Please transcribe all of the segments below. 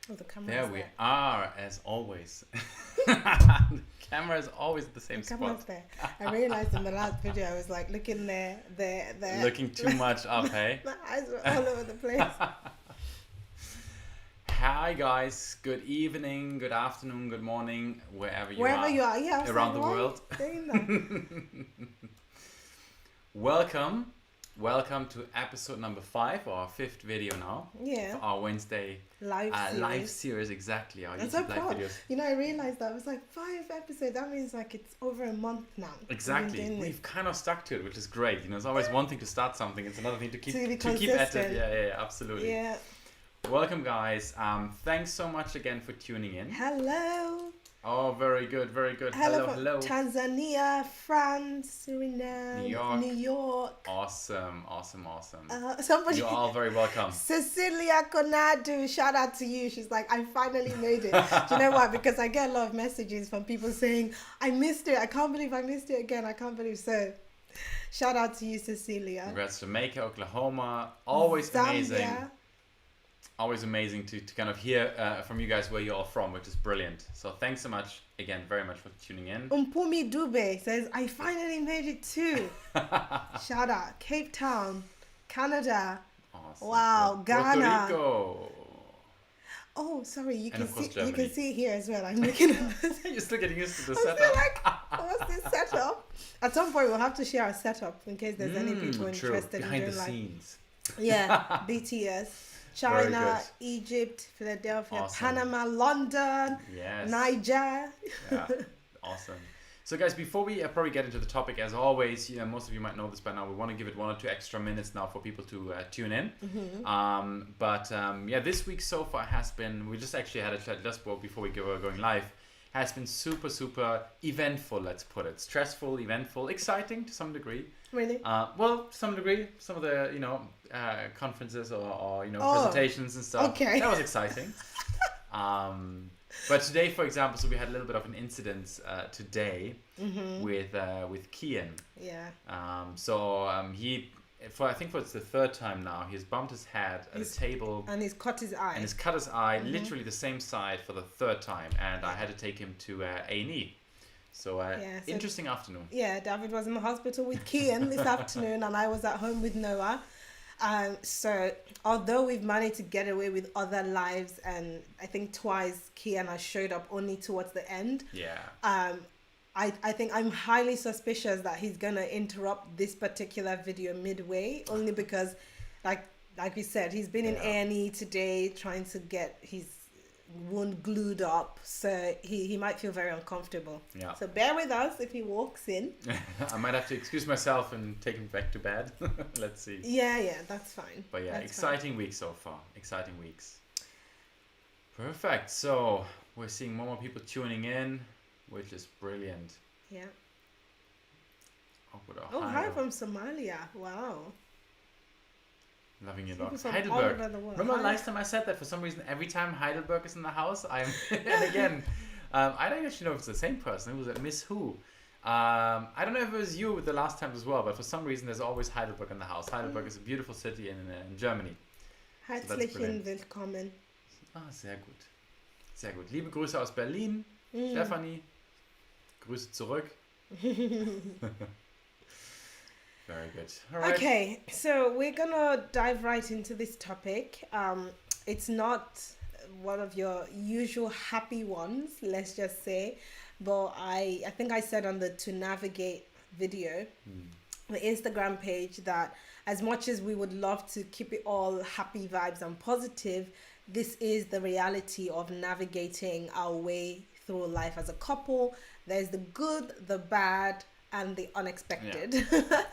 Oh, the camera There is we there. are, as always. The camera is always at the same The camera spot. is there. I realized in the last video I was like looking there. Looking too much up, hey? My eyes were all over the place. Hi guys, good evening, good afternoon, good morning, wherever you Wherever are you are, yeah. I was around like, the why are you world. saying that? Welcome to episode number 5, our 5th video now. Yeah. For our Wednesday Live live series. series, exactly. Our I'm so YouTube live proud. videos. You know, I realized that I was like 5 episodes. That means like it's over a month now. Exactly. We've kind of stuck to it, which is great. You know, it's always one thing to start something, it's another thing to keep at it. consistent. Yeah, absolutely. Yeah. Welcome, guys. Thanks so much again for tuning in. Hello. Oh, very good. Hello from Tanzania, France, Suriname, New York. Awesome. Somebody. You're all very welcome. Cecilia Konadu, shout out to you. She's like, I finally made it. Do you know why? Because I get a lot of messages from people saying, I missed it. I can't believe I missed it again. I can't believe so. Shout out to you, Cecilia. Congrats, Jamaica, Oklahoma. Always Zambia. amazing. Always amazing to kind of hear from you guys where you're all from, which is brilliant. So thanks so much again, very much for tuning in. Umpumi Dube says, I finally made it too. Shout out. Cape Town, Canada. Awesome. Wow, Ghana. Puerto Rico. Oh, sorry, you And can of course see. You Germany. can see it here as well. I'm looking at this. You're still getting used to the I'm setup. still like, what's this setup? At some point, we'll have to share our setup in case there's any people True. interested Behind in the doing like, scenes. yeah, BTS, China, good. Egypt, Philadelphia, Awesome. Panama, London, Yes. Niger. Yeah. Awesome. So guys, before we probably get into the topic, as always, you know, most of you might know this by now, we want to give it 1 or 2 extra minutes now for people to tune in. Yeah, this week so far has been, we just actually had a chat just before we were going live, has been super eventful, let's put it. Stressful, eventful, exciting to some degree. Really? Well, to some degree, some of the, you know, conferences or you know, presentations and stuff. Okay. That was exciting. But today, for example, so we had a little bit of an incident today with Kian. Yeah. He, I think it's the 3rd time now, he's bumped his head at a table And he's cut his eye. and he's cut his eye, literally the same side for the 3rd time, and I had to take him to A&E. So, interesting afternoon. Yeah, David was in the hospital with Kian this afternoon, and I was at home with Noah. So although we've managed to get away with other lives, and I think twice Kian has showed up only towards the end. Yeah. I think I'm highly suspicious that he's gonna interrupt this particular video midway, only because, like we said, he's been in A&E today trying to get his wound glued up, so he might feel very uncomfortable. Yeah. So bear with us if he walks in. I might have to excuse myself and take him back to bed. Let's see. Yeah, that's fine. But yeah, That's exciting week so far. Exciting weeks. Perfect. So we're seeing more people tuning in, which is brilliant. Yeah. Oh, hi from Somalia. Wow. Loving it. People from all Heidelberg. over the world. Remember Hi. last time I said that? For some reason, every time Heidelberg is in the house, I'm. And again, I don't actually know if it's the same person. It was at Miss Who. I don't know if it was you the last time as well, but for some reason, there's always Heidelberg in the house. Heidelberg is a beautiful city in Germany. Herzlichen Willkommen. Sehr gut. Sehr gut. Liebe Grüße aus Berlin. Stefanie. Grüße zurück. Very good. All right. Okay, so we're gonna dive right into this topic. It's not one of your usual happy ones, let's just say, but I think I said on the To Navigate video, the Instagram page, that as much as we would love to keep it all happy vibes and positive, this is the reality of navigating our way through life as a couple. There's the good, the bad, and the unexpected. Yeah.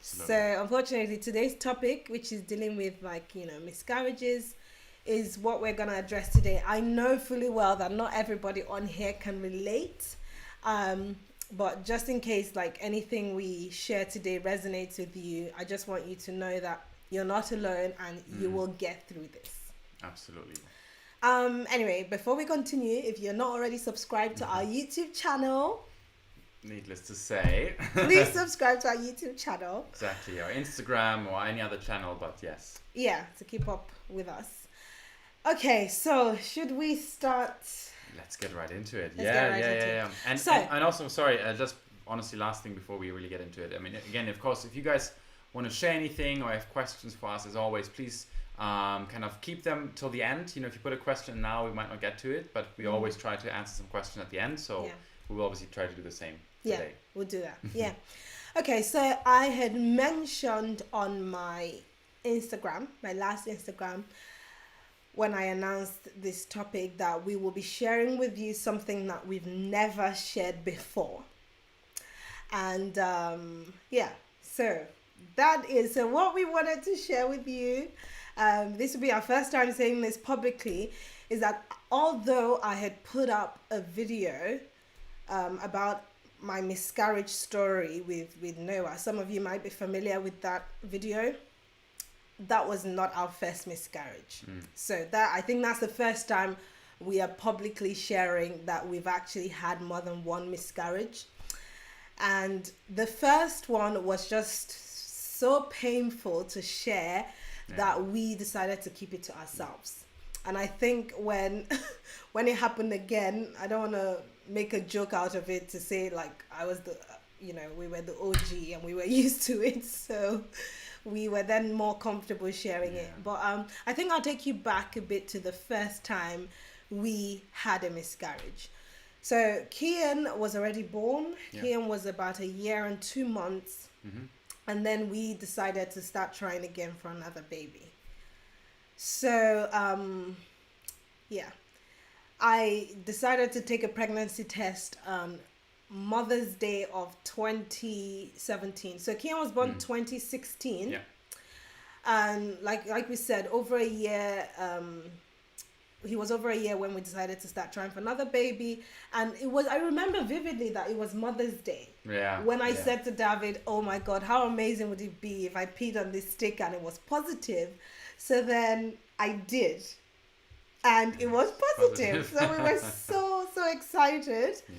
So unfortunately, today's topic, which is dealing with miscarriages, is what we're going to address today. I know fully well that not everybody on here can relate, but just in case anything we share today resonates with you, I just want you to know that you're not alone and you will get through this. Absolutely. Anyway, before we continue, if you're not already subscribed to our YouTube channel, needless to say, please subscribe to our YouTube channel. Exactly, or Instagram or any other channel, but yes. Yeah, to keep up with us. Okay, so should we start? Let's get right into it. Let's get right into it. Yeah. And, So- and also, sorry, just honestly, last thing before we really get into it. I mean, again, of course, if you guys want to share anything or have questions for us, as always, please kind of keep them till the end. You know, if you put a question now, we might not get to it, but we always try to answer some questions at the end. So Yeah. we will obviously try to do the same Yeah, today. we'll do that. Yeah. Okay, so I had mentioned on my Instagram, my last Instagram, when I announced this topic, that we will be sharing with you something that we've never shared before. And yeah, so that is what we wanted to share with you. This will be our first time saying this publicly, is that although I had put up a video about my miscarriage story with Noah, some of you might be familiar with that video. That was not our first miscarriage. So that, I think that's the first time we are publicly sharing that we've actually had more than one miscarriage. And the first one was just so painful to share that we decided to keep it to ourselves. And I think when when it happened again, I don't want to make a joke out of it to say like I was the, we were the OG and we were used to it. So we were then more comfortable sharing it. But I think I'll take you back a bit to the first time we had a miscarriage. So Kian was already born. Yeah. Kian was about 1 year and 2 months. And then we decided to start trying again for another baby. So, yeah, I decided to take a pregnancy test on Mother's Day of 2017. So Kian was born 2016. Yeah. And like we said, over a year, he was over 1 year when we decided to start trying for another baby. And I remember vividly that it was Mother's Day. Yeah. When I said to David, oh my God, how amazing would it be if I peed on this stick and it was positive? So then I did. And it was positive. So we were so excited. Yeah.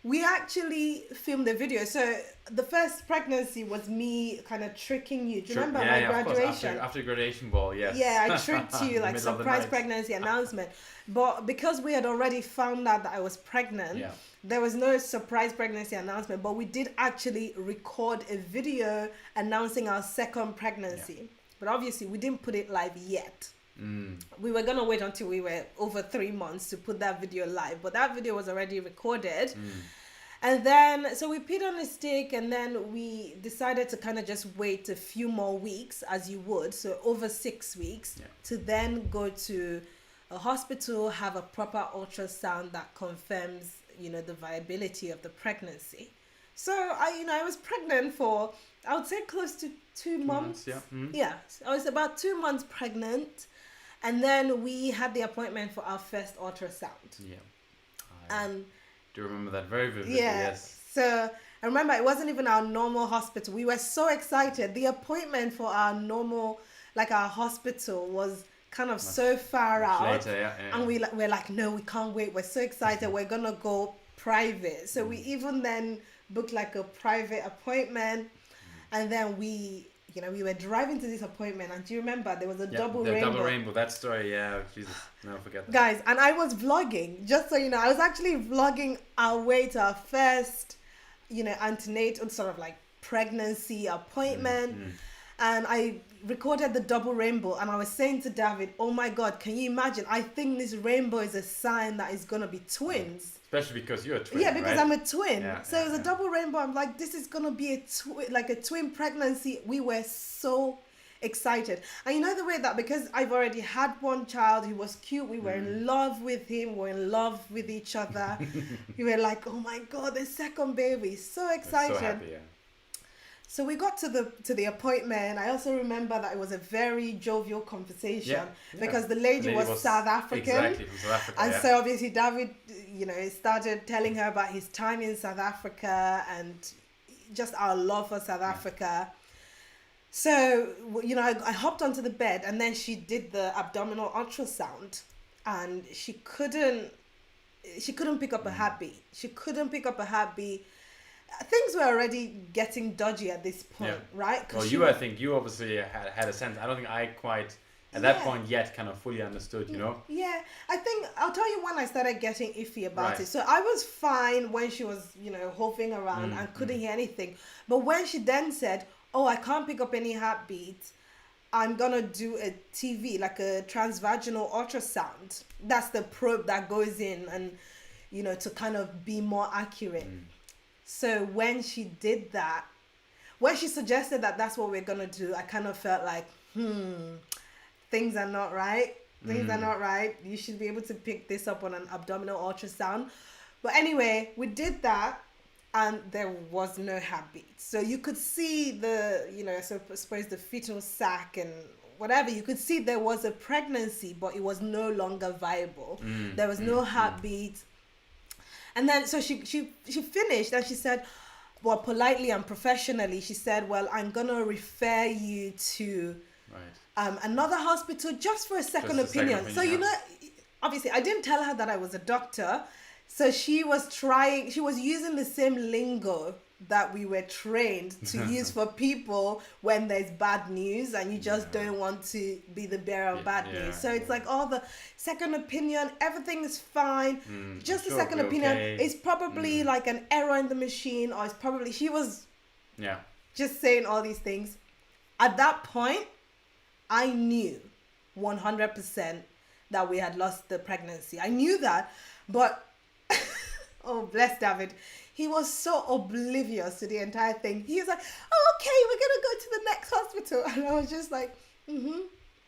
We actually filmed the video. So the first pregnancy was me kind of tricking you. Do you remember my graduation? After graduation ball, yes. Yeah, I tricked you, like Middle of the surprise night. pregnancy announcement. But because we had already found out that I was pregnant, there was no surprise pregnancy announcement. But we did actually record a video announcing our second pregnancy. Yeah. But obviously, we didn't put it live yet. We were going to wait until we were over 3 months to put that video live. But that video was already recorded. And then, so we peed on a stick, and then we decided to kind of just wait a few more weeks, as you would. So over 6 weeks, to then go to a hospital, have a proper ultrasound that confirms, the viability of the pregnancy. So I was pregnant for, I would say, close to 2 months. Yeah, I was about 2 months pregnant. And then we had the appointment for our first ultrasound. Yeah. And Do you remember that very vividly? yeah. Yes. So I remember it wasn't even our normal hospital. We were so excited. The appointment for our normal, like our hospital, was kind of so far out. Later, And we're like, no, we can't wait. We're so excited. We're going to go private. So we even then booked like a private appointment. And then we were driving to this appointment. And do you remember there was a double rainbow? Double rainbow, that story, yeah. Jesus, never forget that. Guys, and I was vlogging, just so you know. I was actually vlogging our way to our first, antenatal, sort of like pregnancy appointment. And I recorded the double rainbow, and I was saying to David, oh my God, can you imagine? I think this rainbow is a sign that it's going to be twins. Especially because you're a twin, Yeah, because right? I'm a twin. Yeah, so it was a double rainbow. I'm like, this is going to be a twin pregnancy. We were so excited. And the way that, because I've already had one child, he was cute. We were in love with him. We were in love with each other. We were like, oh my God, the second baby. So excited. So happy, yeah. So we got to the appointment. I also remember that it was a very jovial conversation because the lady was South African. Exactly, from South Africa. And so obviously David, started telling her about his time in South Africa and just our love for South Africa. So, I hopped onto the bed, and then she did the abdominal ultrasound, and she couldn't pick up a heartbeat. She couldn't pick up a heartbeat. Things were already getting dodgy at this point, right? Well, I think you obviously had a sense. I don't think I quite at that point yet kind of fully understood, you know. Yeah, I think I'll tell you when I started getting iffy about Right. it. So I was fine when she was, hovering around and couldn't hear anything. But when she then said, "Oh, I can't pick up any heartbeats. I'm gonna do a TV, like a transvaginal ultrasound. That's the probe that goes in and, to kind of be more accurate." So when she did that, when she suggested that that's what we're gonna do, I kind of felt like, things are not right. Things are not right. You should be able to pick this up on an abdominal ultrasound. But anyway, we did that, and there was no heartbeat. So you could see I suppose the fetal sac and whatever. You could see there was a pregnancy, but it was no longer viable. There was no heartbeat. And then so she finished, and she said, well, politely and professionally, she said, "Well, I'm gonna refer you to another hospital just for a second opinion." So obviously, I didn't tell her that I was a doctor. So she was using the same lingo that we were trained to use for people when there's bad news and you just don't want to be the bearer of bad news. So it's like, the second opinion, everything is fine. Just a second opinion. Okay. It's probably like an error in the machine, or she was just saying all these things. At that point, I knew 100% that we had lost the pregnancy. I knew that, but oh, bless David. He was so oblivious to the entire thing. He was like, "Oh, okay, we're going to go to the next hospital." And I was just like,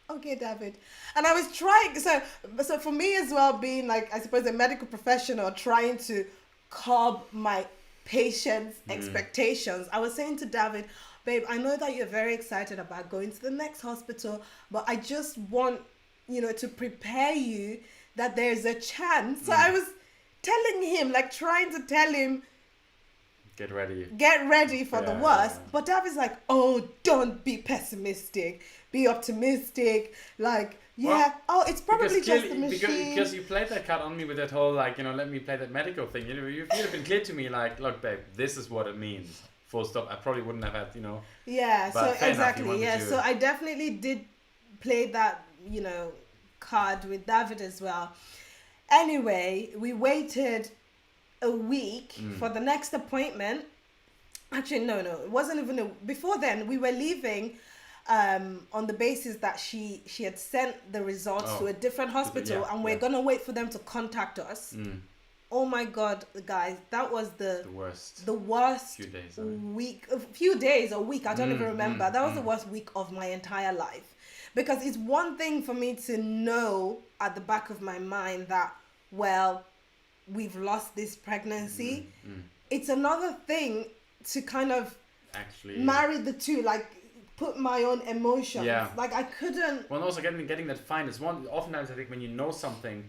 okay, David. And I was trying, so for me as well, being like, I suppose, a medical professional, trying to curb my patient's expectations, I was saying to David, "Babe, I know that you're very excited about going to the next hospital, but I just want, to prepare you that there's a chance." So I was telling him, like trying to tell him, get ready for the worst. But David's like, "Oh, don't be pessimistic, be optimistic, like, it's probably just the machine." Because you played that card on me with that whole, like, let me play that medical thing. You'd have been clear to me, like, "Look, babe, this is what it means. Full stop." I probably wouldn't have had, Yeah, but so exactly, enough, So I definitely did play that, card with David as well. Anyway, we waited a week for the next appointment. Actually, no, it wasn't even before then. We were leaving on the basis that she had sent the results to a different hospital, and we're gonna wait for them to contact us. Oh my God, guys, that was the worst few days, a week, I don't even remember. That was the worst week of my entire life. Because it's one thing for me to know at the back of my mind that, well, we've lost this pregnancy. It's another thing to kind of actually marry the two, like put my own emotions. Like I couldn't. Well, and also getting that fine is one. Oftentimes, I think when you know something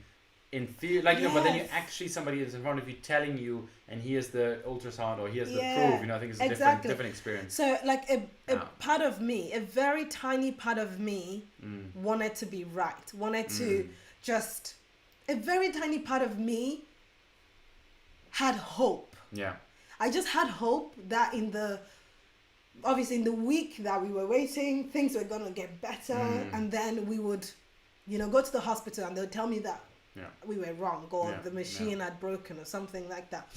in theory, like but then you actually, somebody is in front of you telling you, and here's the ultrasound or here's the proof. I think it's a different experience. So like a part of me, a very tiny part of me, wanted to be right. Wanted to just, a very tiny part of me had hope. I just had hope that in the week that we were waiting, things were gonna get better, and then we would, go to the hospital and they'll tell me that we were wrong, or the machine had broken or something like that.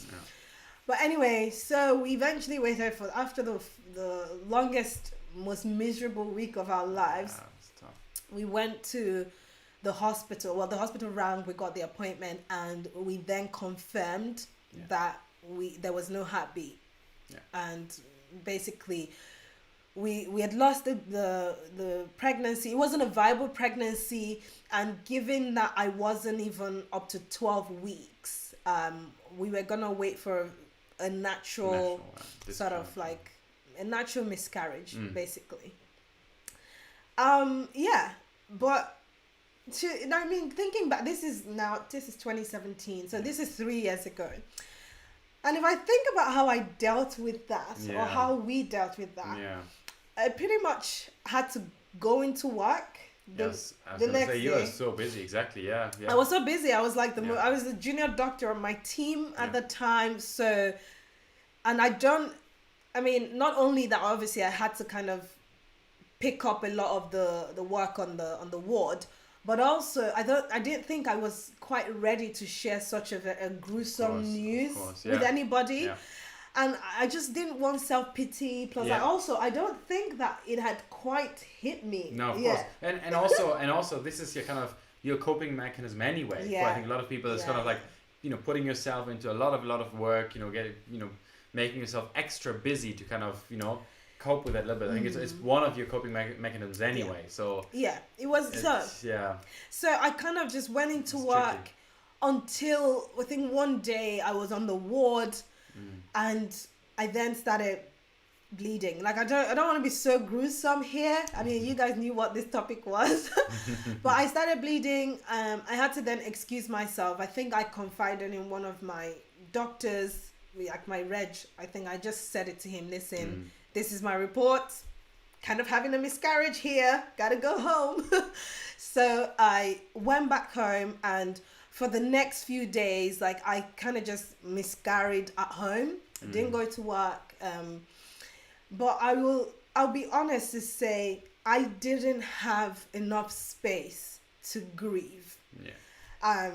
But anyway, so we eventually waited for, after the longest, most miserable week of our lives. We went to the hospital. Well, the hospital rang, we got the appointment, and we then confirmed that there was no heartbeat. And basically we had lost the pregnancy. It wasn't a viable pregnancy, and given that I wasn't even up to 12 weeks, we were gonna wait for a natural sort of like a natural miscarriage, basically. But thinking back, this is 2017, so this is 3 years ago. And if I think about how I dealt with that, or how we dealt with that, I pretty much had to go into work. The next day. You were so busy, exactly. I was so busy. I was like I was the junior doctor on my team at the time. So, and not only that, obviously I had to kind of pick up a lot of the work on the ward. But also, I didn't think I was quite ready to share such a gruesome news with yeah. anybody. Yeah. And I just didn't want self-pity. Plus, Yeah. I don't think that it had quite hit me. No, of Yeah. course. And also this is your kind of your coping mechanism anyway. Yeah. For I think a lot of people it's kind of like, putting yourself into a lot of work, making yourself extra busy to kind of, cope with that a little bit. I think it's one of your coping mechanisms anyway. So yeah, it was so. Yeah. So I kind of just went into work tricky. until I think one day I was on the ward, and I then started bleeding. Like I don't want to be so gruesome here. I mean, you guys knew what this topic was, but I started bleeding. I had to then excuse myself. I think I confided in one of my doctors, like my reg. I think I just said it to him. Listen, this is my report. Kind of having a miscarriage here. Gotta go home. So I went back home, and for the next few days, like I kind of just miscarried at home. Didn't go to work. But I'll be honest to say I didn't have enough space to grieve. Yeah.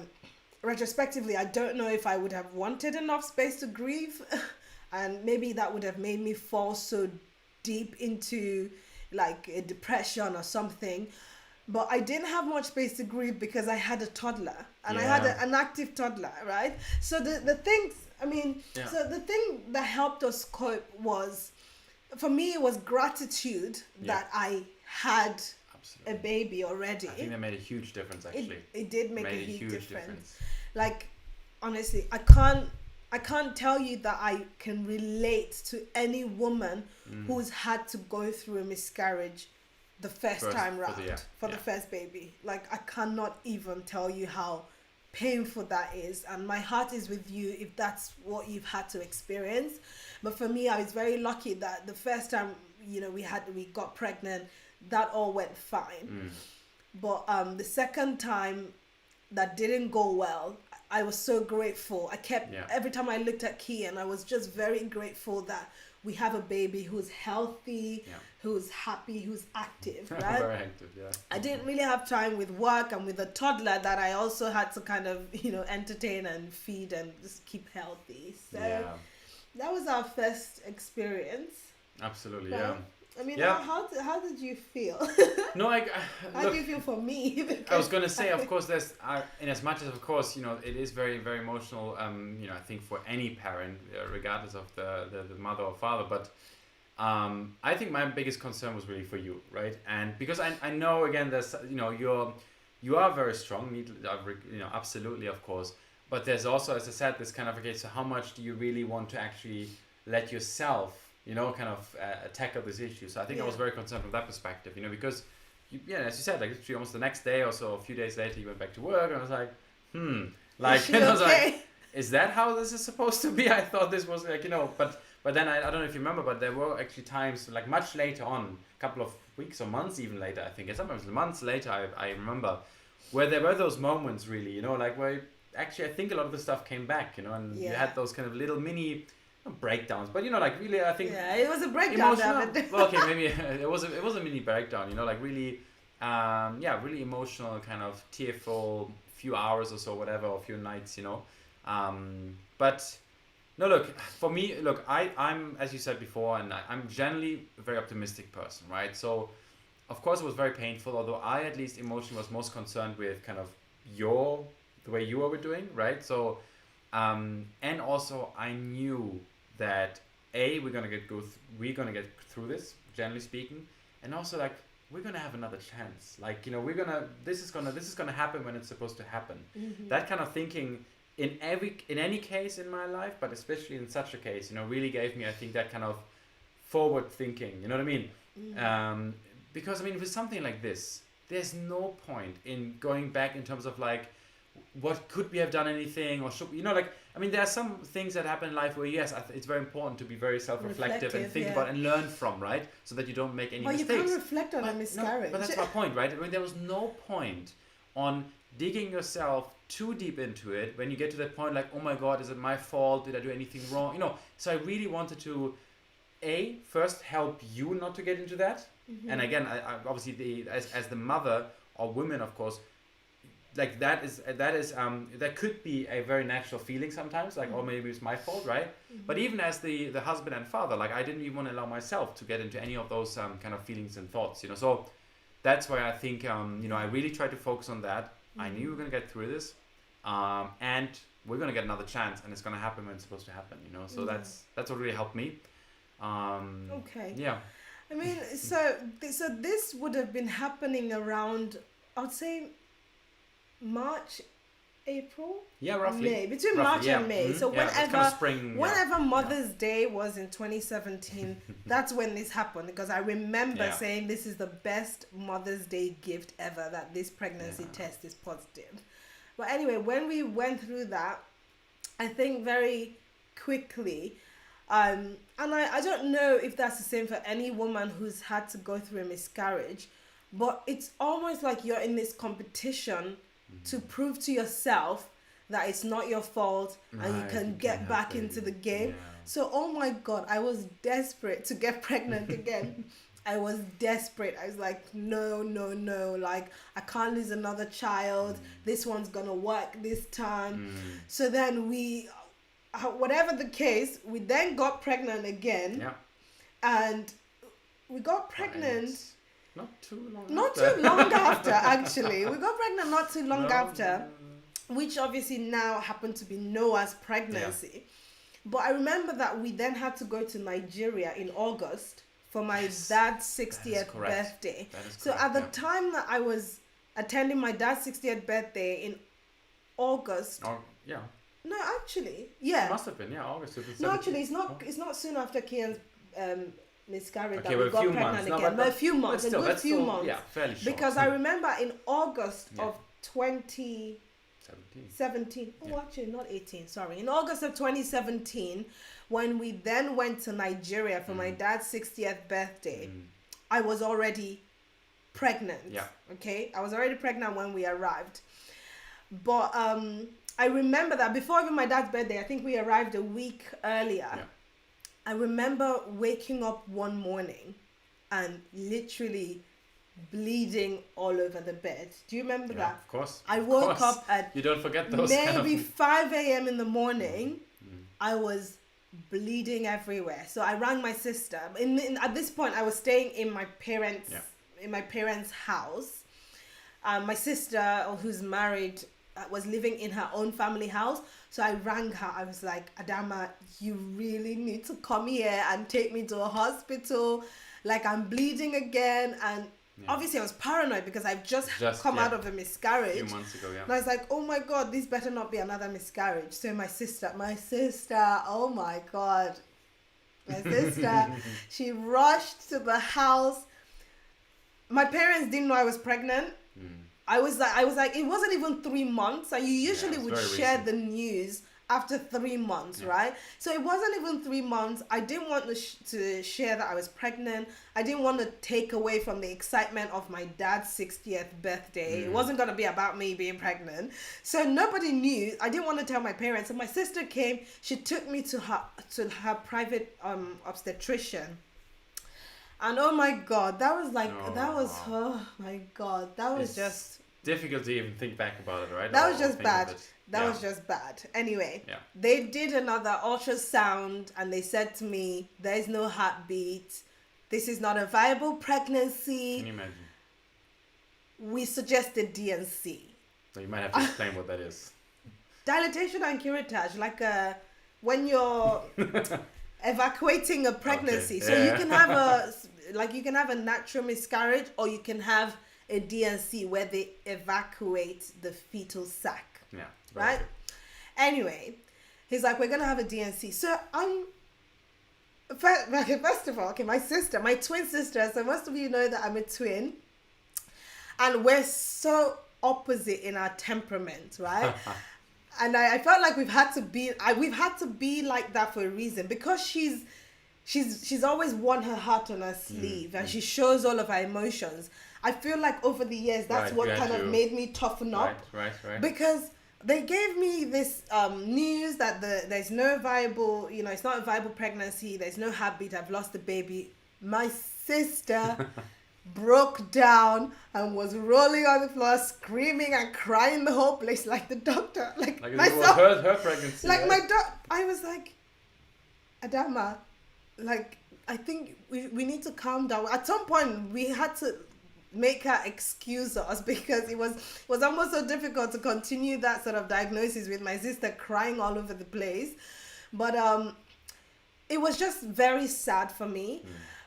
Retrospectively, I don't know if I would have wanted enough space to grieve, and maybe that would have made me fall so deep into like a depression or something. But I didn't have much space to grieve because I had a toddler, and I had an active toddler, right? So the things, I mean, so the thing that helped us cope was, for me, it was gratitude that I had a baby already. I think that made a huge difference, actually. It did make a huge difference. Like, Like, honestly, I can't tell you that I can relate to any woman who's had to go through a miscarriage the first time round for the first baby. Like, I cannot even tell you how painful that is, and my heart is with you if that's what you've had to experience. But for me, I was very lucky that the first time we got pregnant, that all went fine. But the second time, that didn't go well. I was so grateful. I kept every time I looked at Kian, I was just very grateful that we have a baby who's healthy, who's happy, who's active, right? Very active, yeah. I didn't really have time with work and with a toddler that I also had to kind of, entertain and feed and just keep healthy. So that was our first experience. Absolutely, But, yeah. I mean, Yeah. how did you feel? No, How do you feel for me? I was going to say, of course, there's, in as much as, of course, it is very, very emotional, I think for any parent, regardless of the mother or father, but I think my biggest concern was really for you, right? And because I know, again, there's, you are very strong, absolutely, of course, but there's also, as I said, this kind of, okay, so how much do you really want to actually let yourself kind of tackle this issue? So I think I was very concerned from that perspective, because, as you said, like literally almost the next day or so, a few days later, you went back to work, and I was like, like, and I was like, is that how this is supposed to be? I thought this was like, but then I don't know if you remember, but there were actually times like much later on, a couple of weeks or months even later, I think, and sometimes months later, I remember, where there were those moments really, like where actually I think a lot of the stuff came back, and you had those kind of little mini breakdowns, but like really, I think it was a breakdown. Well, okay, maybe it was a mini breakdown, like really, really emotional, kind of tearful, few hours or so, whatever, or few nights, but no, look, for me, I'm as you said before, and I'm generally a very optimistic person, right? So of course it was very painful, although I at least emotionally was most concerned with kind of the way you were doing, right? So and also I knew that we're gonna get through this, generally speaking, and also like we're gonna have another chance. Like this is gonna happen when it's supposed to happen. That kind of thinking in any case in my life, but especially in such a case, really gave me, I think, that kind of forward thinking. You know what I mean? Because I mean, with something like this, there's no point in going back in terms of like, what could we have done anything, or should we, I mean, there are some things that happen in life where yes, it's very important to be very self-reflective and think about and learn from, right, so that you don't make any mistakes. But you can't reflect on a miscarriage. No, but that's my point, right? I mean, there was no point on digging yourself too deep into it when you get to that point like, oh my god, is it my fault, did I do anything wrong, so I really wanted to first help you not to get into that. And again, I obviously as the mother or women, of course, like that could be a very natural feeling sometimes, like, oh, maybe it's my fault, right? But even as the husband and father, like, I didn't even want to allow myself to get into any of those kind of feelings and thoughts, so that's why I think I really tried to focus on that. I knew we were going to get through this, and we're going to get another chance, and it's going to happen when it's supposed to happen, so that's what really helped me. Okay. Yeah. I mean, so this would have been happening around, I would say, March, April? Yeah, roughly. May. Between roughly, March and May. So it's kind of spring, whenever Mother's Day was in 2017, that's when this happened. Because I remember saying this is the best Mother's Day gift ever, that this pregnancy test is positive. But anyway, when we went through that, I think very quickly, and I don't know if that's the same for any woman who's had to go through a miscarriage, but it's almost like you're in this competition to prove to yourself that it's not your fault and you can get back into the game. Yeah. So, oh my God, I was desperate to get pregnant again. I was desperate. I was like, no, like, I can't lose another child. This one's gonna work this time. So then whatever the case, we then got pregnant again. Yeah. And we got pregnant. Not too long after, actually. We got pregnant not too long after, which obviously now happened to be Noah's pregnancy. Yeah. But I remember that we then had to go to Nigeria in August for my dad's 60th birthday. So at the time that I was attending my dad's 60th birthday in August. No, actually, yeah. It must have been, August. No, actually, it's not soon after Kian's miscarriage that we got pregnant again. But a few months, yeah, fairly short. Because I remember in August of 2017. Oh, actually, not 18. Sorry, in August of 2017, when we then went to Nigeria for my dad's 60th birthday, I was already pregnant. Yeah. Okay, I was already pregnant when we arrived, but I remember that before even my dad's birthday, I think we arrived a week earlier. Yeah. I remember waking up one morning and literally bleeding all over the bed. Do you remember that? Of course. I woke up at you don't forget those maybe 5 a.m. in the morning. I was bleeding everywhere. So I rang my sister. At this point, I was staying in my parents' house. My sister, who's married, was living in her own family house. So I rang her. I was like, Adanna, you really need to come here and take me to a hospital. Like, I'm bleeding again. And obviously I was paranoid because I've just come out of a miscarriage. A few months ago, And I was like, oh my God, this better not be another miscarriage. So my sister, oh my God. My sister, she rushed to the house. My parents didn't know I was pregnant. I was like, it wasn't even 3 months, and you usually would share the news after 3 months, right? So it wasn't even 3 months. I didn't want to share that I was pregnant. I didn't want to take away from the excitement of my dad's 60th birthday. It wasn't going to be about me being pregnant. So nobody knew. I didn't want to tell my parents. So my sister came. She took me to her private obstetrician. And oh my God, that was just difficult to even think back about it, right? That was just bad. That was just bad. Anyway, they did another ultrasound and they said to me, there's no heartbeat. This is not a viable pregnancy. Can you imagine? We suggested DNC. So you might have to explain what that is. Dilatation and curettage, like when you're evacuating a pregnancy. Okay. So you can have a natural miscarriage, or you can have a DNC where they evacuate the fetal sac. Yeah. Right? Anyway, he's like, we're going to have a DNC. So first of all, my twin sister, so most of you know that I'm a twin. And we're so opposite in our temperament, right? And I felt like we've had to be like that for a reason, because she's always worn her heart on her sleeve and she shows all of her emotions. I feel like over the years, that's what kind of made me toughen up. Right. Because, they gave me this news that there's no viable, it's not a viable pregnancy. There's no heartbeat. I've lost the baby. My sister broke down and was rolling on the floor, screaming and crying the whole place, like the doctor, like Like it myself, was her pregnancy. like right? I was like, Adama, like I think we need to calm down. At some point, we had to make her excuse us because it was almost so difficult to continue that sort of diagnosis with my sister crying all over the place. But it was just very sad for me.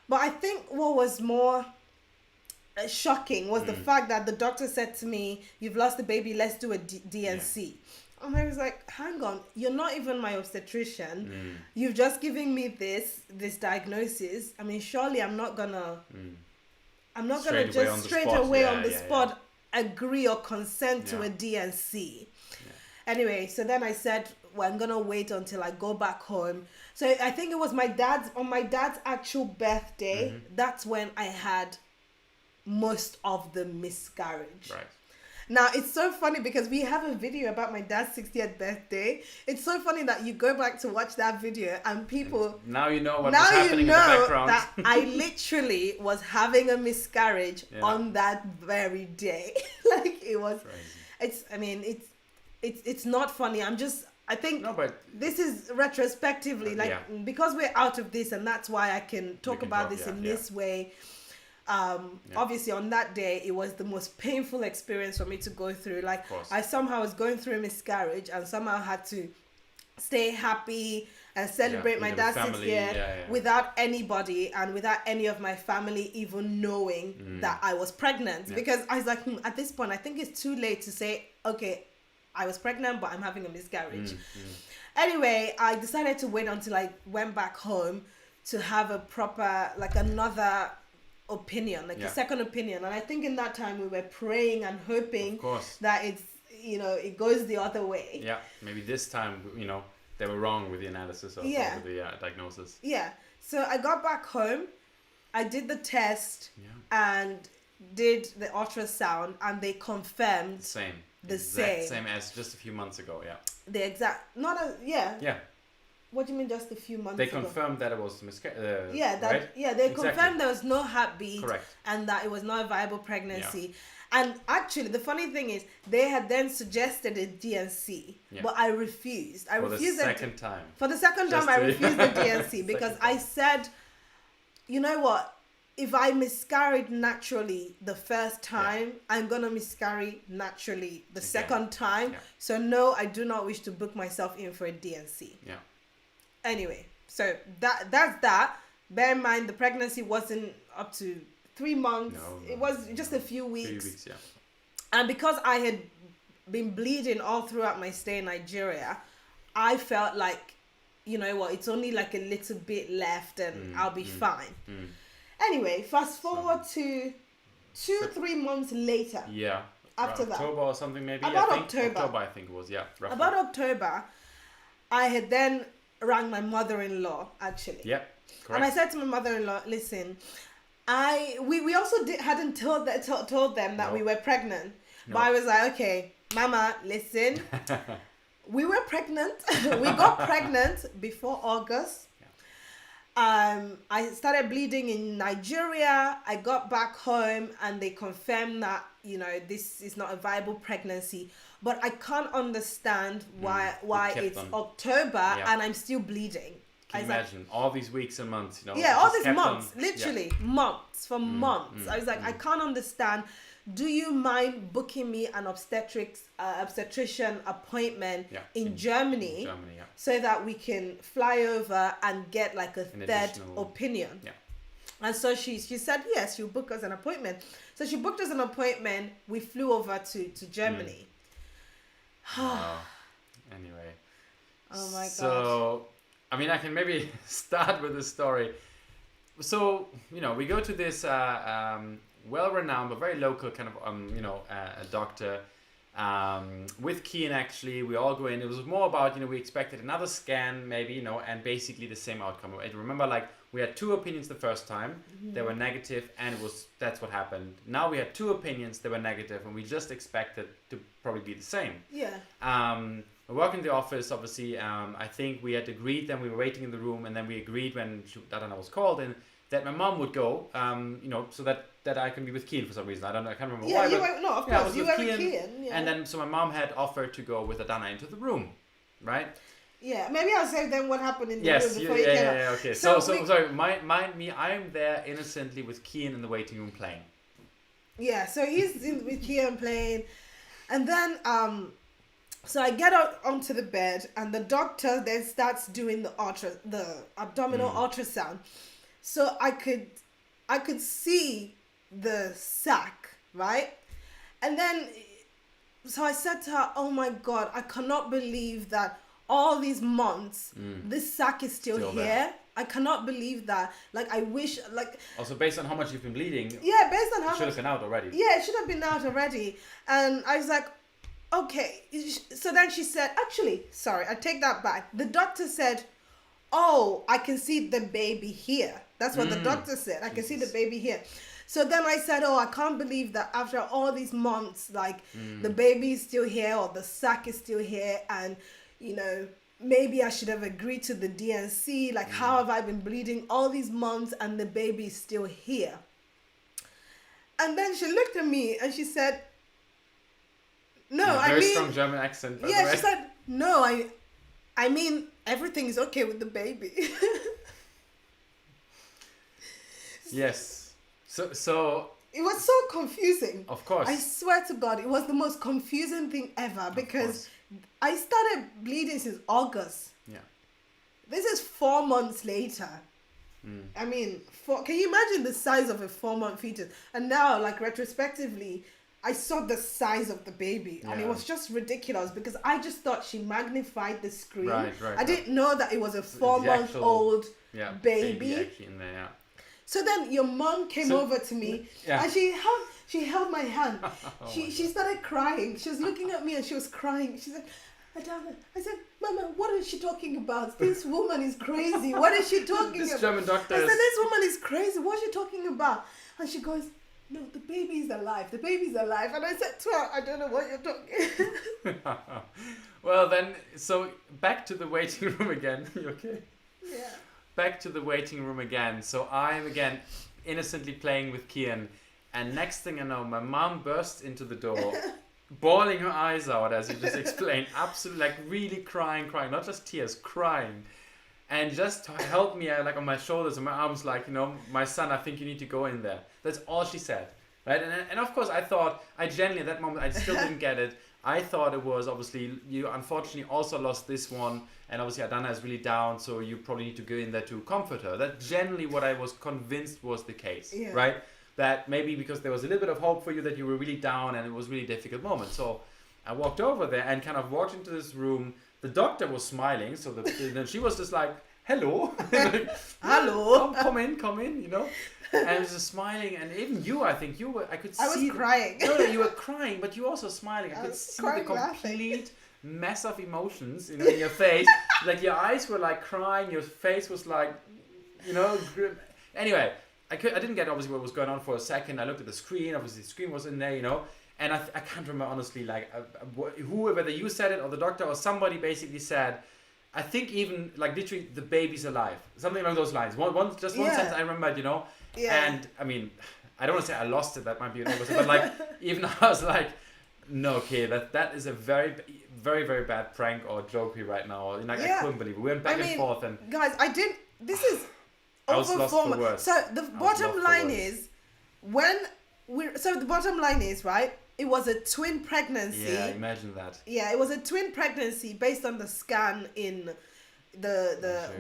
But I think what was more shocking was the fact that the doctor said to me, "You've lost the baby, let's do a DNC." And I was like, hang on, you're not even my obstetrician. You've just given me this diagnosis. I mean, surely I'm not gonna just straight away on the spot agree or consent to a DNC. Anyway, so then I said, well, I'm gonna wait until I go back home. So I think it was on my dad's actual birthday. That's when I had most of the miscarriage. Right. Now, it's so funny because we have a video about my dad's 60th birthday. It's so funny that you go back to watch that video and people... Now you know what was happening in the background. That I literally was having a miscarriage on that very day. Like, it was... Crazy. It's not funny. I think this is retrospectively, because we're out of this, and that's why I can talk about this in this way. Obviously on that day it was the most painful experience for me to go through. Like, I somehow was going through a miscarriage and somehow had to stay happy and celebrate my dad's 6th year without anybody and without any of my family even knowing that I was pregnant. Because I was like, at this point I think it's too late to say, okay, I was pregnant but I'm having a miscarriage. Anyway, I decided to wait until I went back home to have a proper, like, another opinion, like a second opinion. And I think in that time we were praying and hoping that it's, it goes the other way. Yeah, maybe this time, they were wrong with the analysis of the diagnosis. Yeah. So I got back home, I did the test and did the ultrasound, and they confirmed the same as just a few months ago. The exact, What do you mean just a few months ago? They confirmed that it was miscarriage. They confirmed there was no heartbeat. Correct. And that it was not a viable pregnancy. And actually, the funny thing is, they had then suggested a DNC, but I refused. For the second time. For the second time, I refused the DNC because I said, you know what? If I miscarried naturally the first time, I'm going to miscarry naturally the second time. So no, I do not wish to book myself in for a DNC. Anyway, so that's that. Bear in mind, the pregnancy wasn't up to 3 months. It was just a few weeks. And because I had been bleeding all throughout my stay in Nigeria, I felt like, you know what, it's only like a little bit left and I'll be fine. Anyway, fast forward to 2-3 months later. After that. October or something maybe? October. October, I think it was, roughly. About October, I had then rang my mother-in-law, actually. Correct. And I said to my mother-in-law, listen, we also hadn't told them that we were pregnant. But I was like, okay, Mama, listen, we were pregnant. We got pregnant before August. I started bleeding in Nigeria. I got back home and they confirmed that, this is not a viable pregnancy. But I can't understand why it's October and I'm still bleeding. Can you imagine all these weeks and months, all these months, literally months for months. I was like, I can't understand. Do you mind booking me an obstetrician appointment in Germany, so that we can fly over and get like a third opinion? And so she said yes, she'll book us an appointment. So she booked us an appointment. We flew over to Germany. Anyway. Oh my god. So, I mean, I can maybe start with the story. So, we go to this well-renowned but very local kind of, a doctor with Kian. Actually, we all go in. It was more about, we expected another scan maybe, and basically the same outcome. I remember, like, We had two opinions the first time. They were negative, and that's what happened. Now we had two opinions. They were negative, and we just expected to probably be the same. Yeah. I work in the office, obviously. I think we had agreed, then we were waiting in the room, and then we agreed when Adanna was called in that my mom would go, so that I can be with Kian for some reason. I can't remember why. Of course, you were with Kian. Yeah. And then, so my mom had offered to go with Adanna into the room, right? Yeah, maybe I'll say then what happened in the room before you came out. Yeah, okay. So sorry, mind me, I'm there innocently with Kian in the waiting room playing. Yeah, so he's with Kian playing, and then so I get out onto the bed, and the doctor then starts doing the abdominal ultrasound, so I could see the sac, right, and then so I said to her, "Oh my God, I cannot believe that." All these months, this sac is still here. There. I cannot believe that. Like, I wish, like... Also, based on how much you've been bleeding... Yeah, based on how much... It should have been out already. Yeah, it should have been out already. And I was like, okay. So then she said, actually, sorry, I take that back. The doctor said, oh, I can see the baby here. That's what the doctor said. I can see the baby here. So then I said, oh, I can't believe that after all these months, like, the baby is still here or the sac is still here, and... maybe I should have agreed to the DNC. Like, how have I been bleeding all these months and the baby is still here? And then she looked at me and she said, no, very strong German accent. By the way. She said, no, I mean, everything is okay with the baby. Yes. So it was so confusing. Of course. I swear to God, it was the most confusing thing ever because I started bleeding since August. Yeah. This is 4 months later. I mean, can you imagine the size of a 4-month fetus? And now, like, retrospectively, I saw the size of the baby. And it was just ridiculous because I just thought she magnified the screen. Right. I didn't know that it was a 4-month-old baby. Actually in there, yeah. So then your mom came over to me and she held my hand. She started crying. She was looking at me and she was crying. She said, Adanna. I said, Mama, what is she talking about? This woman is crazy. What is she talking about? This German doctor I said, this woman is crazy. What is she talking about? And she goes, no, the baby is alive. The baby is alive. And I said to her, I don't know what you're talking. Well, then, so back to the waiting room again. You okay? Yeah. Back to the waiting room again. So I'm again innocently playing with Kian, and next thing I know, my mom bursts into the door, bawling her eyes out, as you just explained, absolutely, like, really crying, not just tears, crying, and just help me, like, on my shoulders and my arms, like, my son, I think you need to go in there. That's all she said, right? And of course, I genuinely at that moment, I still didn't get it. I thought it was, obviously, you unfortunately also lost this one, and obviously Adanna is really down, so you probably need to go in there to comfort her. That's generally what I was convinced was the case, right? That maybe because there was a little bit of hope for you that you were really down and it was a really difficult moment. So I walked over there and kind of walked into this room. The doctor was smiling, so then she was just like, hello. Like, hello. Come in, And just smiling, and even you, I think you were. I could see. I was crying. No, you were crying, but you were also smiling. I could see the complete mess of emotions, in your face. Like your eyes were like crying, your face was like, grim. Anyway, I didn't get obviously what was going on for a second. I looked at the screen. Obviously, the screen was in there, and I can't remember honestly. Like whether you said it or the doctor or somebody basically said. I think even like literally the baby's alive, something along those lines. One sentence I remembered, Yeah. And I mean, I don't want to say I lost it. That might be an opposite, but like even I was like, no, okay, that is a very, very, very bad prank or joke here right now. Like I couldn't believe it. We went back and forth, and guys, this is I was lost for words. So the bottom line is the bottom line is, right, it was a twin pregnancy. Yeah, imagine that. Yeah, it was a twin pregnancy based on the scan in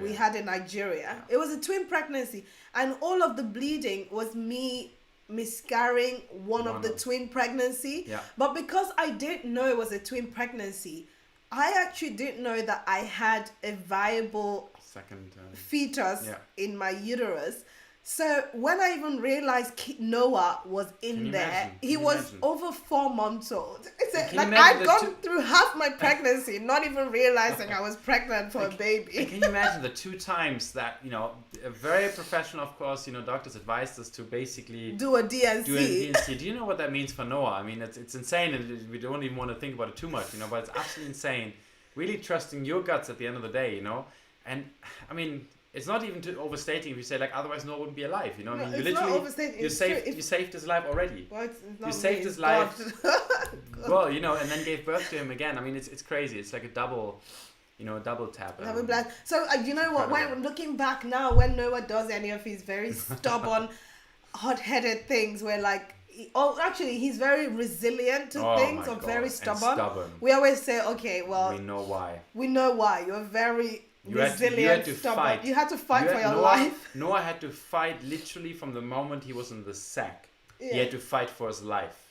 we had in Nigeria. Yeah. It was a twin pregnancy, and all of the bleeding was me miscarrying one of the twin pregnancy. Yeah. But because I didn't know it was a twin pregnancy, I actually didn't know that I had a viable second fetus in my uterus. So when I even realized Noah was in there, he was over 4 months old. Like I'd gone through half my pregnancy, not even realizing I was pregnant for a baby. Can you imagine the 2 times that, you know, a very professional, of course, you know, doctors advised us to basically do a DNC. Do you know what that means for Noah? I mean, it's insane, and we don't even want to think about it too much, you know, but it's absolutely insane. Really trusting your guts at the end of the day, you know, and I mean. It's not even too overstating if you say, like, otherwise Noah wouldn't be alive. You know, I mean, you literally you saved his life already. Well, it's not you saved his life. Well, you know, and then gave birth to him again. I mean, it's crazy. It's like a double tap. So you know what? When looking back now, when Noah does any of his very stubborn, hot-headed things, where like. Actually, he's very resilient to things, or very stubborn. We always say, okay, well, we know why. We know why. You're very resilient, stubborn. You had to fight for your life. Noah had to fight literally from the moment he was in the sack. Yeah. He had to fight for his life.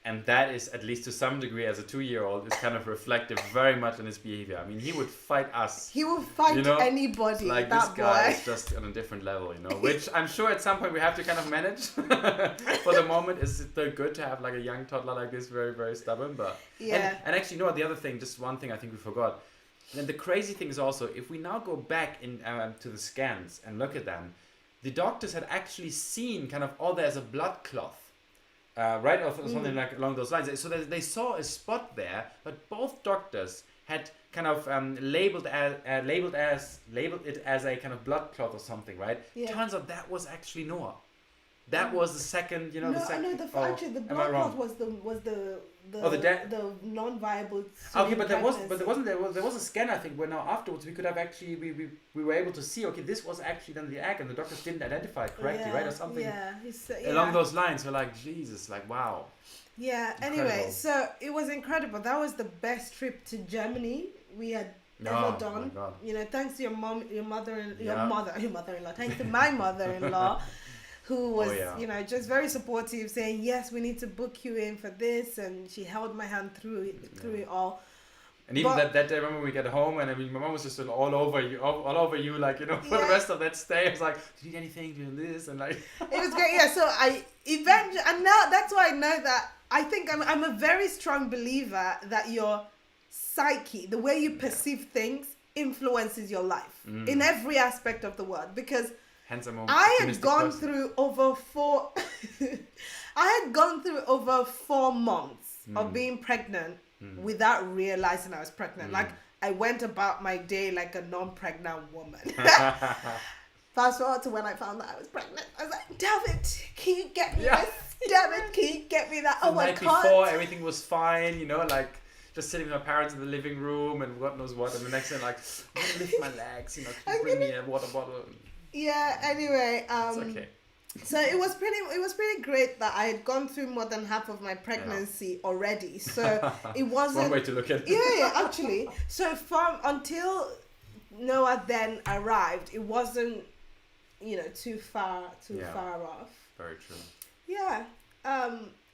And that is, at least to some degree, as a 2-year-old, is kind of reflective very much in his behavior. I mean, he would fight us. He would fight anybody. Like, this guy is just on a different level, you know. Which I'm sure at some point we have to kind of manage. For the moment, it's still good to have like a young toddler like this, very, very stubborn. But yeah. And actually, you know what? The other thing, just one thing I think we forgot. And the crazy thing is also, if we now go back in to the scans and look at them, the doctors had actually seen kind of, there's a blood clot. Right, or something like along those lines. So they saw a spot there, but both doctors had kind of labeled it as a kind of blood clot or something, right? Yeah. Turns out that was actually Noah. That was the second, you know. Actually, the blood clot was the non-viable. Okay, but there was a scan, I think, where now afterwards we could have actually we were able to see, okay, this was actually then the egg, and the doctors didn't identify it correctly, right, or something along those lines. So like, Jesus, like, wow. Yeah. Incredible. Anyway, so it was incredible. That was the best trip to Germany we had ever done. You know, thanks to your mom, your mother-in-law. Thanks to my mother-in-law. Who was, you know, just very supportive, saying, yes, we need to book you in for this. And she held my hand through it all. And even that day, I remember when we got home, and I mean, my mom was just all over you, like, you know, for the rest of that stay. I was like, do you need anything, do you need this? And like... It was great, yeah. So I eventually, and now that's why I know that, I think I'm a very strong believer that your psyche, the way you perceive things, influences your life in every aspect of the world. Because... I had gone through over 4 months of being pregnant without realizing I was pregnant. Like, I went about my day like a non-pregnant woman. Fast forward to when I found that I was pregnant. I was like, David, can you get me this? David, can you get me that? Oh my God. Before, everything was fine, you know, like... Just sitting with my parents in the living room and God knows what, and the next thing, like, I'm gonna lift my legs, you know, can you bring me a water bottle? Yeah, anyway, it's okay. So it was pretty great that I had gone through more than half of my pregnancy already. So it wasn't one way to look at it. Yeah, actually. So until Noah then arrived, it wasn't, you know, too far off. Very true. Yeah.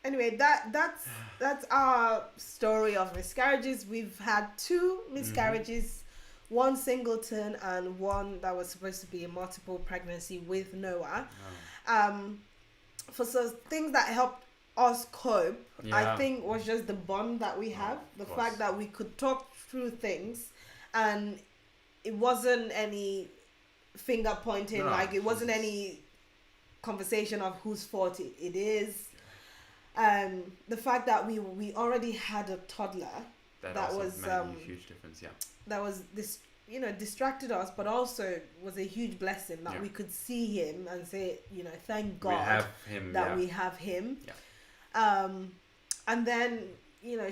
Anyway, that's our story of miscarriages. We've had 2 miscarriages. One singleton and one that was supposed to be a multiple pregnancy with Noah. For things that helped us cope, I think was just the bond that we have. The fact that we could talk through things, and it wasn't any finger pointing, it wasn't any conversation of whose fault it is. The fact that we already had a toddler that was made a huge difference. That was this, you know, distracted us, but also was a huge blessing that we could see him and say, you know, thank God we have him. And then, you know,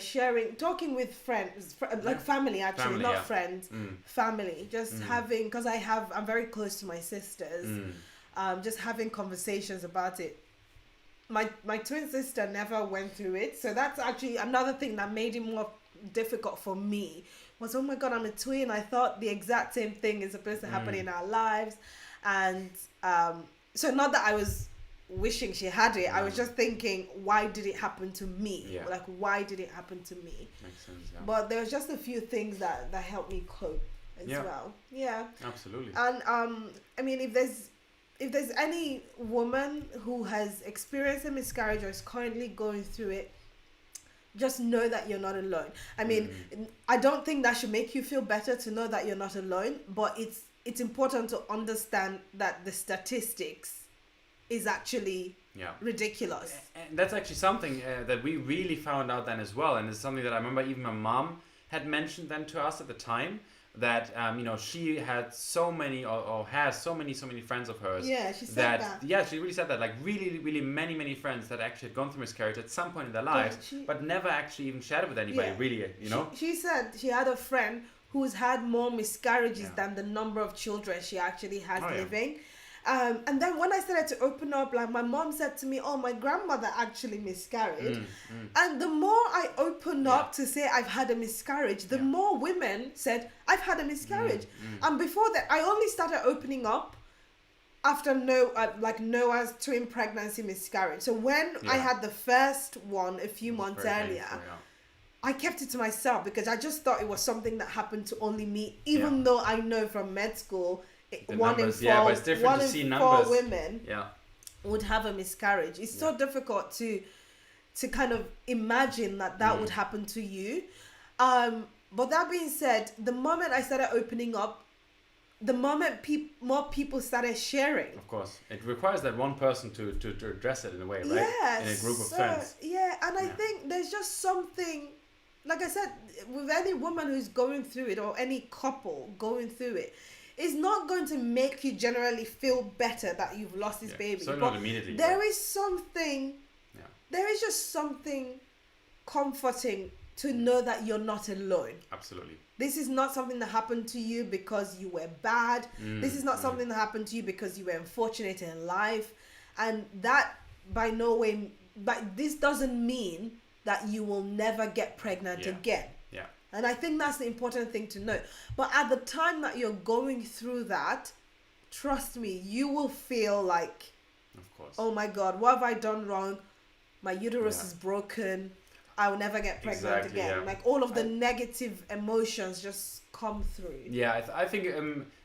talking with friends, like family actually, not friends, family, just having, because I'm very close to my sisters, just having conversations about it. My twin sister never went through it, so that's actually another thing that made it more difficult for me. Was, oh my God, I'm a twin. I thought the exact same thing is supposed to happen in our lives. And so not that I was wishing she had it. I was just thinking, why did it happen to me? Like, why did it happen to me? Makes sense, But there was just a few things that helped me cope as well. Yeah. Absolutely. And I mean, if there's if there's any woman who has experienced a miscarriage or is currently going through it, just know that you're not alone. I mean, I don't think that should make you feel better to know that you're not alone, but it's important to understand that the statistics is actually ridiculous. And that's actually something that we really found out then as well, and it's something that I remember even my mom had mentioned then to us at the time, that she had so many or has so many friends of hers. Yeah, she said that. Yeah, she really said that, like really many friends that actually had gone through miscarriage at some point in their lives, but never actually even shared it with anybody. Really, She said she had a friend who's had more miscarriages than the number of children she actually has living. And then when I started to open up, like my mom said to me, oh, my grandmother actually miscarried. And the more I opened up to say I've had a miscarriage, the more women said, I've had a miscarriage. And before that, I only started opening up after Noah's twin pregnancy miscarriage. So when I had the first one a few months earlier, I kept it to myself because I just thought it was something that happened to only me, even though I know from med school, one in four women would have a miscarriage. It's so difficult to kind of imagine that would happen to you. But that being said, the moment I started opening up, the moment more people started sharing. Of course, it requires that one person to address it in a way, right? Yes. In a group of friends. Yeah, and I think there's just something, like I said, with any woman who's going through it or any couple going through it, it's not going to make you generally feel better that you've lost this baby. So not immediately. There is something, there is just something comforting to know that you're not alone. Absolutely. This is not something that happened to you because you were bad. This is not something that happened to you because you were unfortunate in life. And that by no way, but this doesn't mean that you will never get pregnant again. Yeah. And I think that's the important thing to know. But at the time that you're going through that, trust me, you will feel like, of course, oh my God, what have I done wrong? My uterus is broken. I will never get pregnant again. Yeah. Like all of the negative emotions just come through. Yeah, I think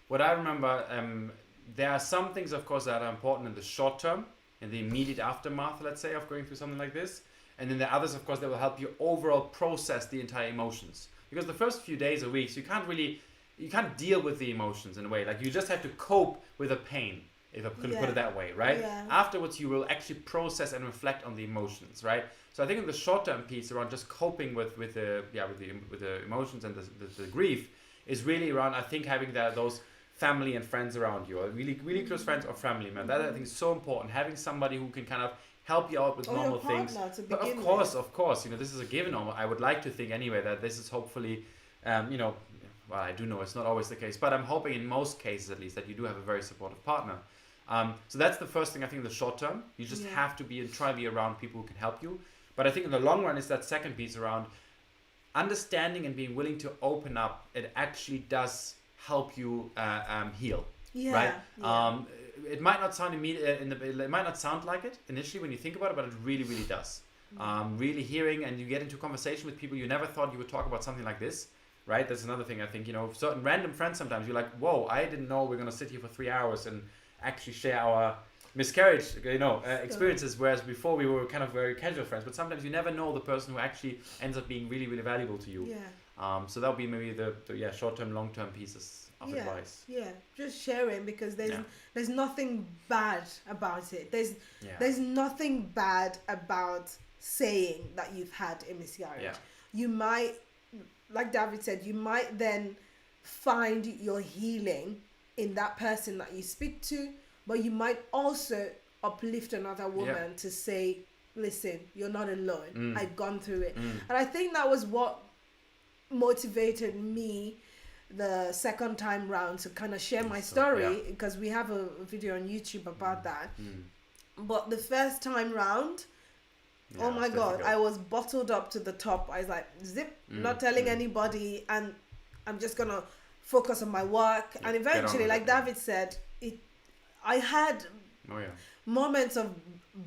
what I remember, there are some things, of course, that are important in the short term, in the immediate aftermath, let's say, of going through something like this. And then there are others, of course, that will help you overall process the entire emotions. Because the first few days or weeks, you can't deal with the emotions in a way. Like you just have to cope with the pain, if I could put it that way, right? Yeah. Afterwards, you will actually process and reflect on the emotions, right? So I think in the short-term piece around just coping with the emotions and the grief is really around, I think, having those family and friends around you, or really close friends or family members. That I think is so important. Having somebody who can kind of help you out with normal things. But of course, this is a given. I would like to think anyway that this is hopefully, well, I do know it's not always the case, but I'm hoping in most cases at least that you do have a very supportive partner. So that's the first thing I think in the short term. You just have to try to be around people who can help you. But I think in the long run is that second piece around understanding and being willing to open up. It actually does help you heal, right? Yeah. It might not sound immediate. It might not sound like it initially when you think about it, but it really does. Really hearing, and you get into conversation with people you never thought you would talk about something like this, right? That's another thing I think. Certain random friends sometimes you're like, whoa, I didn't know we're gonna sit here for 3 hours and actually share our miscarriage, experiences. Whereas before we were kind of very casual friends, but sometimes you never know the person who actually ends up being really valuable to you. Yeah. So that'll be maybe the short-term, long-term pieces of advice. Yeah, just sharing, because there's nothing bad about it. There's nothing bad about saying that you've had a miscarriage. Yeah. You might, like David said, you might then find your healing in that person that you speak to, but you might also uplift another woman to say, listen, you're not alone. I've gone through it. And I think that was what motivated me the second time round to kind of share my story, because we have a video on YouTube about that. But the first time round, oh my God, I was bottled up to the top. I was like, zip, not telling anybody, and I'm just gonna focus on my work. And eventually, like David said, I had moments of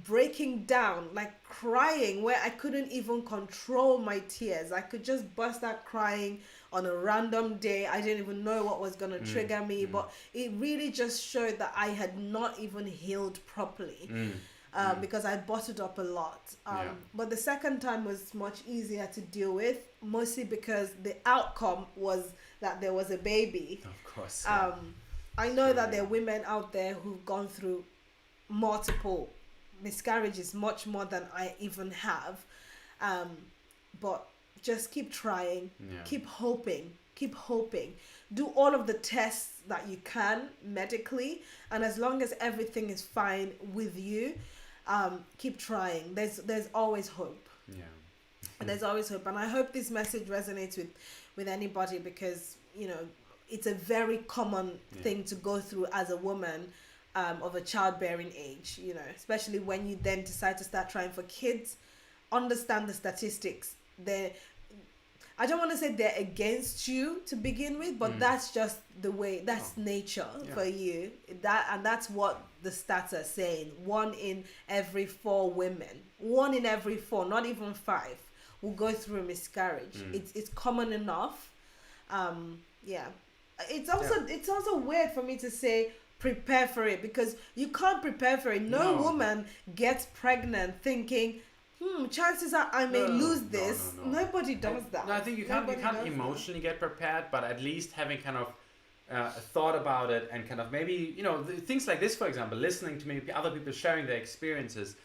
breaking down, like crying, where I couldn't even control my tears. I could just burst out crying on a random day. I didn't even know what was going to trigger me, but it really just showed that I had not even healed properly. Because I bottled up a lot. But the second time was much easier to deal with, mostly because the outcome was that there was a baby. Of course. I know that there are women out there who've gone through multiple miscarriages, much more than I even have. But just keep trying, keep hoping. Do all of the tests that you can medically, and as long as everything is fine with you, keep trying. There's always hope. And there's always hope. And I hope this message resonates with anybody, because it's a very common thing to go through as a woman of a childbearing age, especially when you then decide to start trying for kids. Understand the statistics. I don't want to say they're against you to begin with, but that's just the way, that's nature for you. That's what the stats are saying. 1 in every 4 women, 1 in every 4, not even 5, will go through a miscarriage. It's common enough. It's also weird for me to say prepare for it, because you can't prepare for it. No woman gets pregnant thinking, chances are I may lose this. No. Nobody does that. No, I think you can't emotionally get prepared, but at least having kind of thought about it, and kind of maybe, things like this, for example, listening to maybe other people sharing their experiences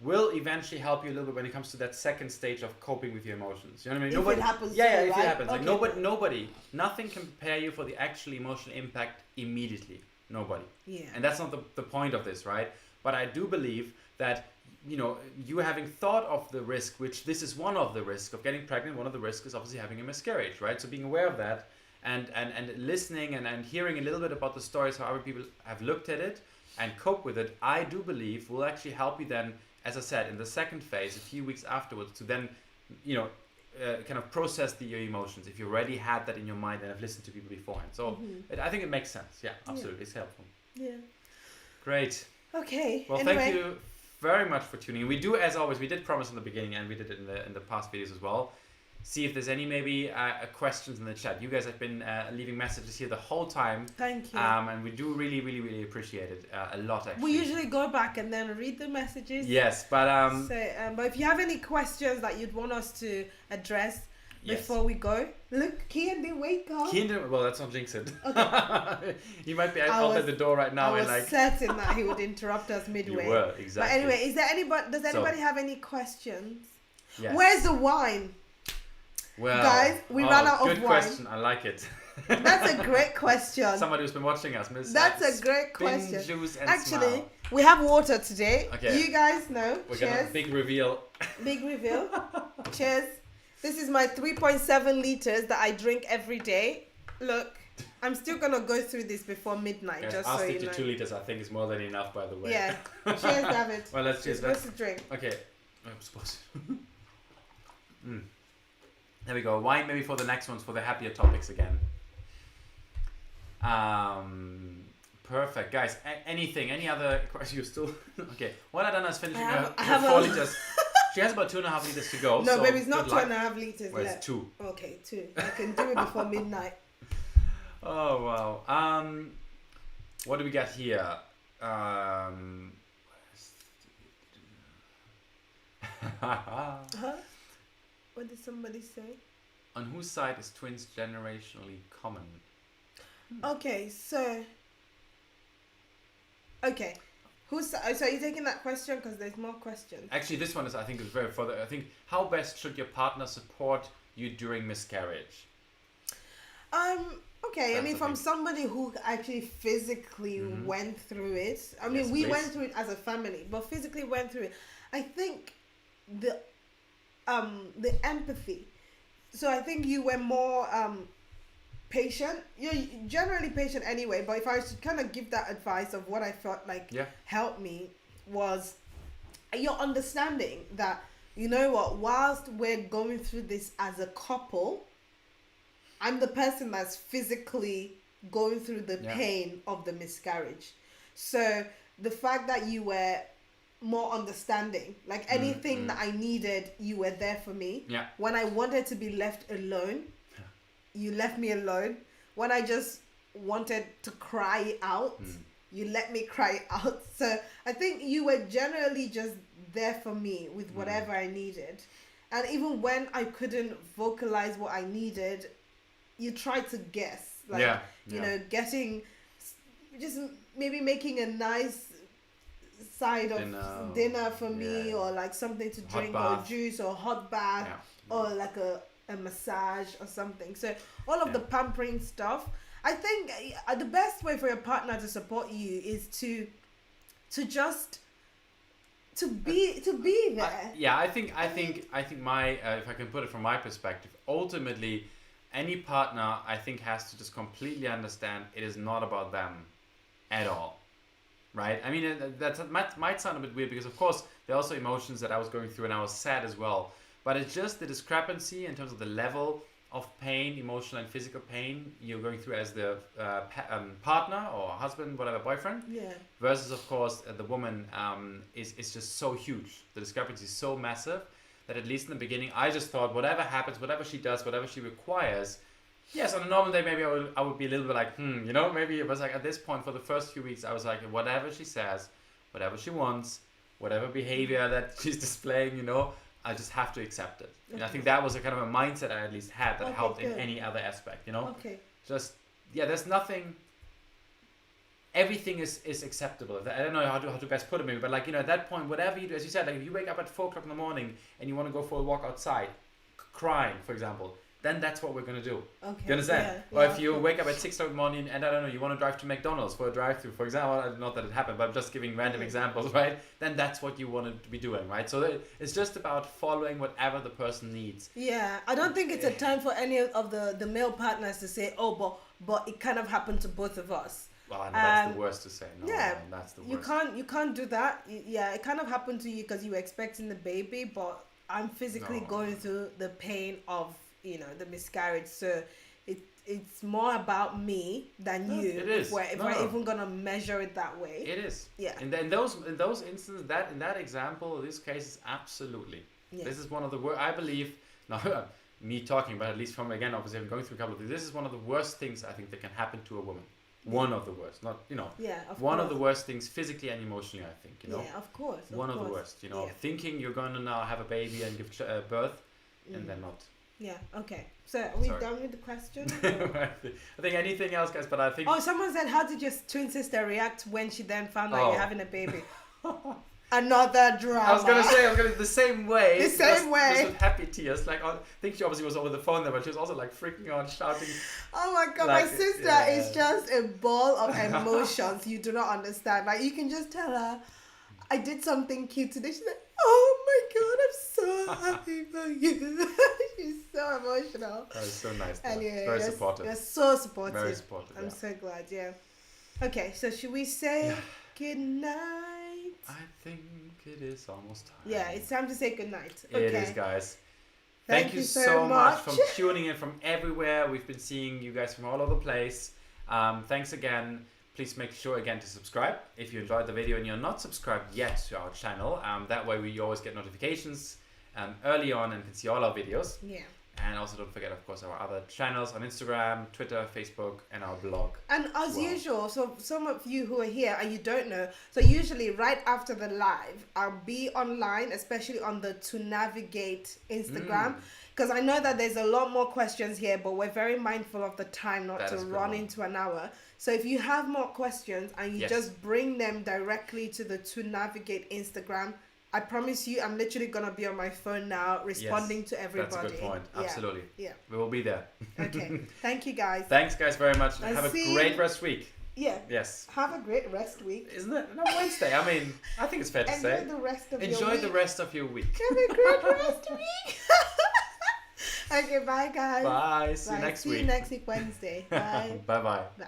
will eventually help you a little bit when it comes to that second stage of coping with your emotions. You know what I mean? If it happens. If it happens. Okay. Nothing can prepare you for the actual emotional impact immediately. Nobody. Yeah. And that's not the point of this, right? But I do believe that, you having thought of the risk, which this is one of the risks of getting pregnant, one of the risks is obviously having a miscarriage, right? So being aware of that and listening and hearing a little bit about the stories, how other people have looked at it and cope with it, I do believe will actually help you then, as I said, in the second phase, a few weeks afterwards, to then, kind of process your emotions, if you already had that in your mind and have listened to people beforehand. So I think it makes sense. Yeah, absolutely. It's helpful. Yeah. Great. Okay. Well, thank you very much for tuning in. We do, as always, we did promise in the beginning, and we did it in the past videos as well. See if there's any maybe questions in the chat. You guys have been leaving messages here the whole time. Thank you. And we do really, really, really appreciate it a lot, actually. We usually go back and then read the messages. Yes, but but if you have any questions that you'd want us to address before we go, look, Kian didn't wake up. Well, let's not jinx it. Okay. He might be out at the door right now. I was certain that he would interrupt us midway. You were, exactly. But anyway, does anybody have any questions? Yes. Where's the wine? Well, guys, we ran out of wine. Good question. I like it. That's a great question. Somebody who's been watching us. That's a great question. Juice and actually, smile. We have water today. Okay. You guys know. We're Cheers. gonna big reveal. Big reveal. Cheers. This is my 3.7 liters that I drink every day. Look, I'm still gonna go through this before midnight. Yes, just I'll so stick you know. to 2 liters. I think is more than enough, by the way. Yeah. Cheers, David. Well, let's cheers. You're supposed to drink. Okay. I'm supposed to. There we go. Wine maybe for the next ones, for the happier topics again. Perfect, guys. Any other questions? You still okay? While Adanna's finishing her 4 liters, she has about 2.5 liters to go. No, so baby, it's not good luck. 2.5 liters Well, left. it's 2. Okay, 2. I can do it before midnight. Oh wow. What do we got here? What did somebody say? On whose side is twins generationally common? Okay, so. Okay. So are you taking that question? Because there's more questions. Actually, this one is, I think, is very further. I think, how best should your partner support you during miscarriage? Okay, I mean, from somebody who actually physically went through it. I mean, we went through it as a family, but physically went through it. I think the empathy. So I think you were more patient. You're generally patient anyway, but if I should kind of give that advice of what I felt like helped me, was your understanding that, you know what, whilst we're going through this as a couple, I'm the person that's physically going through the pain of the miscarriage. So the fact that you were more understanding. Like anything that I needed, you were there for me. Yeah. When I wanted to be left alone, you left me alone. When I just wanted to cry out, you let me cry out. So I think you were generally just there for me with whatever I needed. And even when I couldn't vocalize what I needed, you tried to guess. Like, you know, getting, just maybe making a nice side of dinner for me, or like something to drink, or juice, or hot bath, or like a massage or something. So all of the pampering stuff. I think the best way for your partner to support you is to just to be there. I think my if I can put it from my perspective, ultimately any partner I think has to just completely understand it is not about them at all, right? I mean that might sound a bit weird, because of course there are also emotions that I was going through, and I was sad as well, but it's just the discrepancy in terms of the level of pain, emotional and physical pain you're going through as the partner or husband, whatever, boyfriend, versus of course the woman, is just so huge. The discrepancy is so massive that at least in the beginning I just thought whatever happens, whatever she does, whatever she requires, yes, on a normal day maybe I would be a little bit like you know, maybe it was like at this point for the first few weeks I was like, whatever she says, whatever she wants, whatever behavior that she's displaying, you know, I just have to accept it. And I think that was a kind of a mindset I at least had that helped in any other aspect, you know? Just, there's nothing, everything is acceptable. I don't know how to best put it maybe, but like, you know, at that point, whatever you do, as you said, like if you wake up at 4 o'clock in the morning and you want to go for a walk outside, crying, for example, then that's what we're going to do. Okay. You understand? Or if you wake up at 6 o'clock in the morning and I don't know, you want to drive to McDonald's for a drive-thru, for example, not that it happened, but I'm just giving random examples, right? Then that's what you want to be doing, right? So it's just about following whatever the person needs. Yeah, I don't think it's a time for any of the male partners to say, oh, but it kind of happened to both of us. Well, I know that's the worst to say. No, that's the worst. You can't do that. Yeah, it kind of happened to you because you were expecting the baby, but I'm physically going through the pain of, you know, the miscarriage, so it's more about me than you. It is. If we're even gonna measure it that way. It is. Yeah. And then in those instances, in that example, this case is absolutely. Yeah. This is one of the worst. I believe. Now, me talking, but at least from again, obviously, I'm going through a couple of things. This is one of the worst things I think that can happen to a woman. One of the worst, not, you know. Yeah, of one course. of the worst things physically and emotionally, I think, you know. Yeah, of course. One of the worst, you know, thinking you're going to now have a baby and give birth, and then not. Yeah, okay. So are we done with the question? I think anything else, guys, but I think... Oh, someone said, how did your twin sister react when she then found out you're having a baby? Another drama. I was going to say, the same way. The same way. Just with happy tears. Like, I think she obviously was over the phone there, but she was also like freaking out, shouting. Oh my God, like, my sister is just a ball of emotions you do not understand. Like, you can just tell her, I did something cute today. She's like, oh my God, I'm so happy for you. She's so emotional. That was so nice. Anyway, very supportive. You're so supportive. Very supportive. I'm so glad, Okay, so should we say good night? I think it is almost time. Yeah, it's time to say good night. Okay. It is, guys. Thank you so much for tuning in from everywhere. We've been seeing you guys from all over the place. Thanks again. Please make sure again to subscribe if you enjoyed the video and you're not subscribed yet to our channel. That way we always get notifications early on and can see all our videos. Yeah. And also don't forget, of course, our other channels on Instagram, Twitter, Facebook, and our blog. And as usual, so some of you who are here and you don't know, so usually right after the live, I'll be online, especially on the To Navigate Instagram, because I know that there's a lot more questions here, but we're very mindful of the time not to run into an hour. So if you have more questions and you just bring them directly to the To Navigate Instagram, I promise you, I'm literally going to be on my phone now responding to everybody. That's a good point. Absolutely. Yeah. We will be there. Okay. Thank you, guys. Thanks, guys, very much. And have a great rest week. Yeah. Yes. Have a great rest week. Isn't it? No, Wednesday. I mean, I think it's fair to say. Enjoy the rest of your week. Enjoy the rest of your week. Have a great rest week. Okay, bye, guys. Bye. See you next week. See you next week, Wednesday. Bye. Bye-bye. Bye.